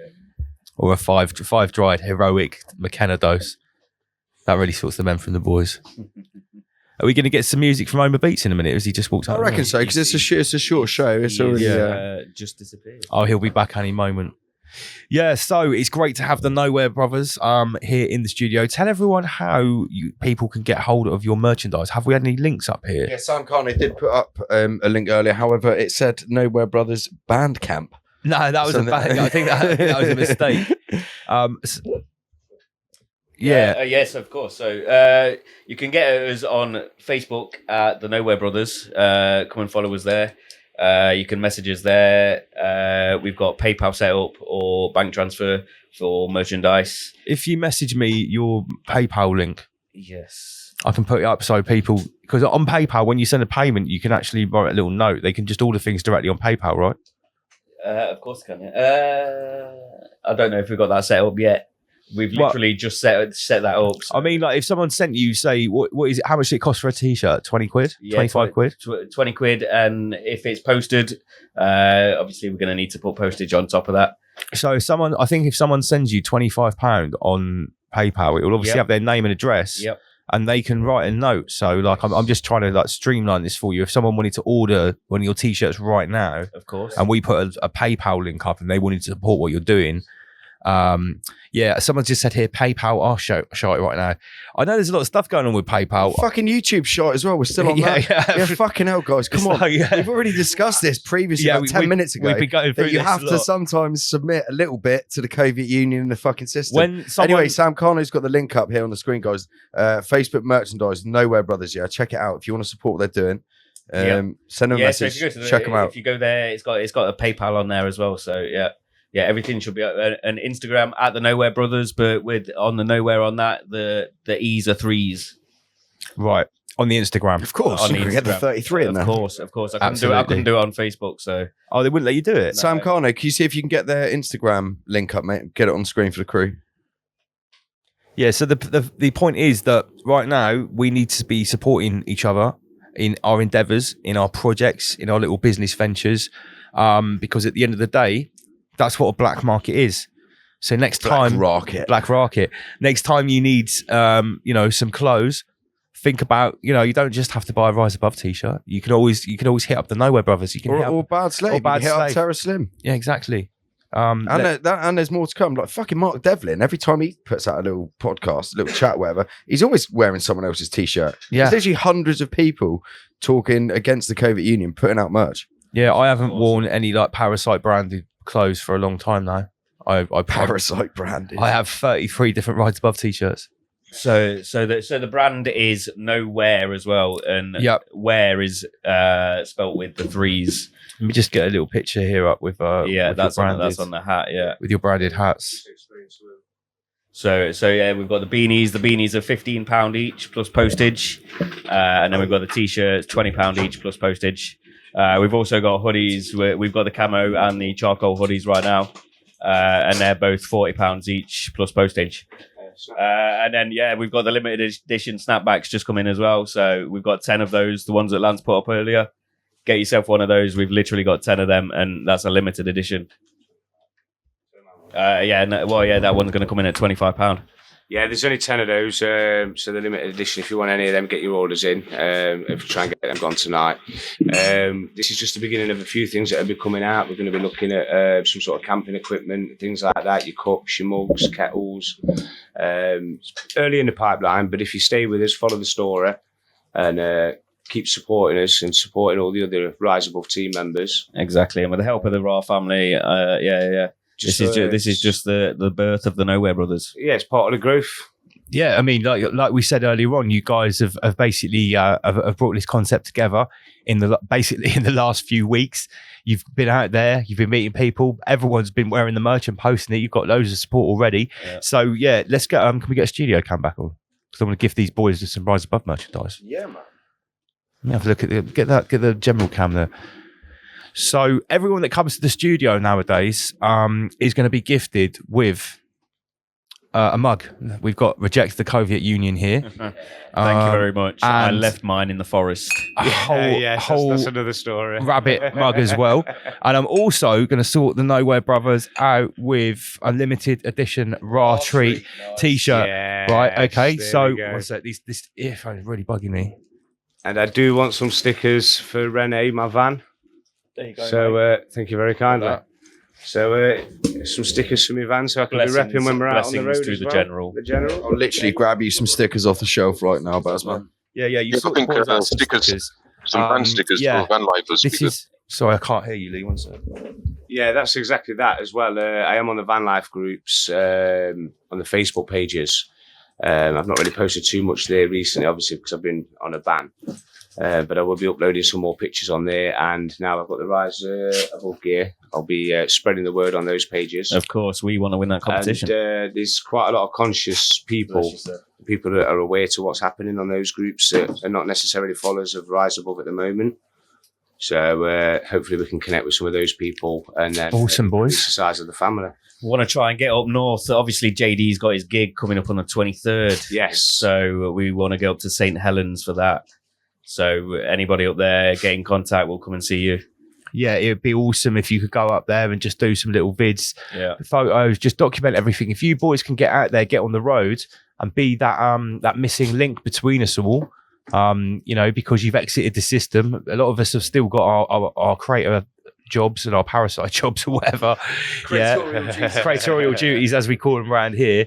Or a five dried heroic McKenna dose. That really sorts the men from the boys. Are we going to get some music from Homer Beats in a minute? Or has he just walked out? I reckon so, because it's a short show. It's already just disappeared. Oh, he'll be back any moment. Yeah, so it's great to have the Nowh3r brothers here in the studio. Tell everyone how people can get hold of your merchandise. Have we had any links up here? Yeah, Sam Carney did put up a link earlier. However, it said Nowh3r Brothers Bandcamp. No, that was I think that was a mistake. Yeah. Yes, of course. So you can get us on Facebook at the Nowh3r3. Come and follow us there. You can message us there. We've got PayPal set up or bank transfer for merchandise. If you message me your PayPal link, yes, I can put it up so people, because on PayPal, when you send a payment, you can actually write a little note. They can just order things directly on PayPal, right? Of course, can you? I don't know if we've got that set up yet. We've literally just set that up. So. I mean, like if someone sent you, say, what is it? How much did it cost for a t-shirt? 20 quid? Yeah, 25 quid? 20 quid. And if it's posted, obviously we're going to need to put postage on top of that. So I think if someone sends you £25 on PayPal, it will obviously have their name and address. Yep. And they can write a note. So like I'm just trying to like streamline this for you. If someone wanted to order one of your t-shirts right now, of course, and we put a PayPal link up and they wanted to support what you're doing, someone just said here PayPal are shite right now. I know there's a lot of stuff going on with PayPal. Fucking YouTube shite as well. We're still on that. Yeah, fucking hell, guys. Come on. We've already discussed this previously, 10 minutes ago. We've been going through that you have to sometimes submit a little bit to the COVID Union and the fucking system. Anyway, Sam Carno's got the link up here on the screen, guys. Facebook merchandise, Nowh3r3. Yeah, check it out if you want to support what they're doing. Send them a message. So check them out. If you go there, it's got a PayPal on there as well. So yeah, everything should be an Instagram at the Nowh3r3, but with on the Nowhere on that, the E's are 3s. Right. On the Instagram. Of course. On you can get the 33 in there. Of course. I couldn't do it on Facebook, so. Oh, they wouldn't let you do it? Sam Carno, can you see if you can get their Instagram link up, mate? Get it on screen for the crew. Yeah, so the point is that right now we need to be supporting each other in our endeavours, in our projects, in our little business ventures, because at the end of the day, that's what a black market is. So next time, black market. Next time you need, some clothes. Think about, you don't just have to buy a Rise Above t-shirt. You can always hit up the Nowh3r3. You can or Bad Slave. Or Bad Slave. Hit up Terra Slim. Yeah, exactly. And there's more to come. Like fucking Mark Devlin. Every time he puts out a little podcast, a little chat, whatever, he's always wearing someone else's t-shirt. Yeah, there's literally hundreds of people talking against the COVID Union, putting out merch. Yeah, I haven't worn any like Parasite branded clothes for a long time now. I Parasite branded. I have 33 different Rise Above t-shirts. So the brand is Nowh3r as well, and Where is spelt with the 3s. Let me just get a little picture here up with that's on the hat, with your branded hats. So we've got the beanies. The beanies are £15 each plus postage, and then we've got the t-shirts £20 each plus postage. We've also got hoodies. We've got the camo and the charcoal hoodies right now, and they're both £40 each plus postage. And then we've got the limited edition snapbacks just come in as well. So we've got 10 of those, the ones that Lance put up earlier. Get yourself one of those. We've literally got 10 of them, and that's a limited edition. That one's going to come in at £25. Yeah, there's only 10 of those, so the limited edition. If you want any of them, get your orders in. If we try and get them gone tonight. This is just the beginning of a few things that will be coming out. We're going to be looking at some sort of camping equipment, things like that. Your cups, your mugs, kettles. Early in the pipeline, but if you stay with us, follow the story, and keep supporting us and supporting all the other Rise Above team members. Exactly, and with the help of the RA family, This is just the birth of the Nowh3r3. Yeah, it's part of the growth. Yeah, I mean, like we said earlier on, you guys have basically have brought this concept together in the last few weeks. You've been out there, you've been meeting people. Everyone's been wearing the merch and posting it. You've got loads of support already. Yeah. So yeah, let's get. Can we get a studio cam back on? Because I want to give these boys just some Rise Above merchandise. Yeah, man. Let me have a look at get the general cam there. So everyone that comes to the studio nowadays is going to be gifted with a mug. We've got Reject the Soviet Union here. Thank you very much. I left mine in the forest. That's another story. Rabbit mug as well. And I'm also going to sort the Nowh3r3 out with a limited edition RA80 t-shirt. Yes, right, okay. So what's that? This earphone is really bugging me. And I do want some stickers for Renee, my van. There you go. So thank you very kindly. So some stickers for my van, so I can be repping when we're out on the road to as the well. general. The general. I'll literally grab you some stickers off the shelf right now, Bazman. Yeah. You I think stickers, some brand stickers for van lifers. Sorry, I can't hear you, Lee. One second. Yeah, that's exactly that as well. I am on the van life groups on the Facebook pages. I've not really posted too much there recently, obviously, because I've been on a ban. But I will be uploading some more pictures on there. And now I've got the Rise Above gear, I'll be spreading the word on those pages. Of course, we want to win that competition. And there's quite a lot of conscious people that are aware to what's happening on those groups that are not necessarily followers of Rise Above at the moment. So hopefully we can connect with some of those people and then awesome boys, the size of the family. Want to try and get up north. Obviously, JD's got his gig coming up on the 23rd. Yes. So we want to go up to St. Helens for that. So anybody up there, get in contact. We'll come and see you. Yeah, it would be awesome if you could go up there and just do some little vids, photos, just document everything. If you boys can get out there, get on the road and be that missing link between us all, because you've exited the system. A lot of us have still got our creator jobs and our parasite jobs or whatever. Creatorial duties, as we call them around here.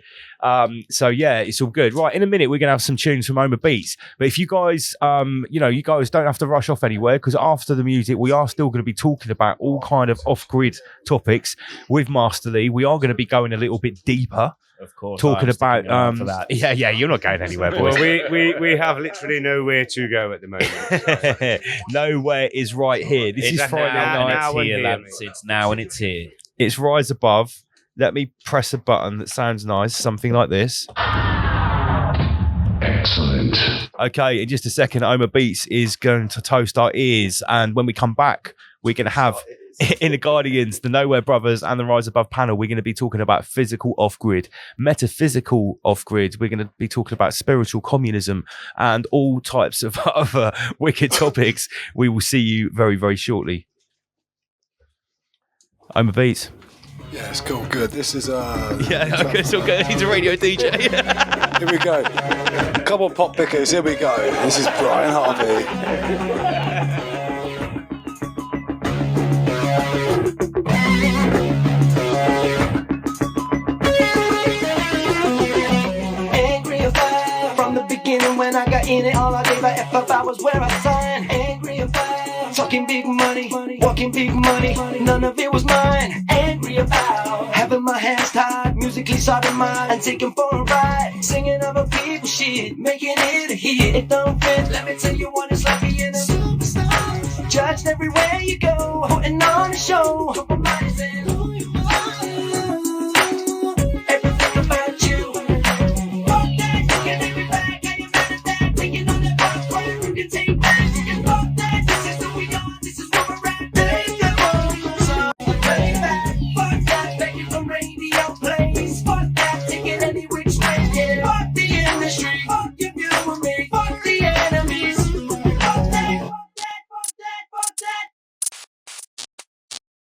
So yeah, it's all good. Right, in a minute we're gonna have some tunes from Oma Beats. But if you guys, you guys don't have to rush off anywhere, because after the music we are still going to be talking about all kind of off-grid topics with Master Lee. We are going to be going a little bit deeper. Of course, talking about for that. Yeah, you're not going anywhere, boys. Well, we have literally nowhere to go at the moment. Nowhere is right here. This is Friday night. Now it's here, lads. It's now and it's here. It's Rise Above. Let me press a button that sounds nice, something like this. Excellent. Okay, in just a second, Oma Beats is going to toast our ears, and when we come back, we're going to have Inner Guardians, the Nowh3r Brothers, and the Rise Above panel. We're going to be talking about physical off-grid, metaphysical off-grid. We're going to be talking about spiritual communism and all types of other wicked topics. We will see you very, very shortly. Oma Beats. Yeah, it's cool. Good. This is yeah, okay, it's all good. He's a radio DJ. Here we go. A couple of pop pickers. Here we go. This is Brian Harvey. When I got in it, all I gave a F up, I was where I signed. Angry about talking big money, walking big money, none of it was mine. Angry about having my hands tied, musically sodomized, and taking for a ride, singing other people's shit, making it a hit. It don't fit, let me tell you what it's like being a superstar. Judged everywhere you go, putting on a show, couple minds in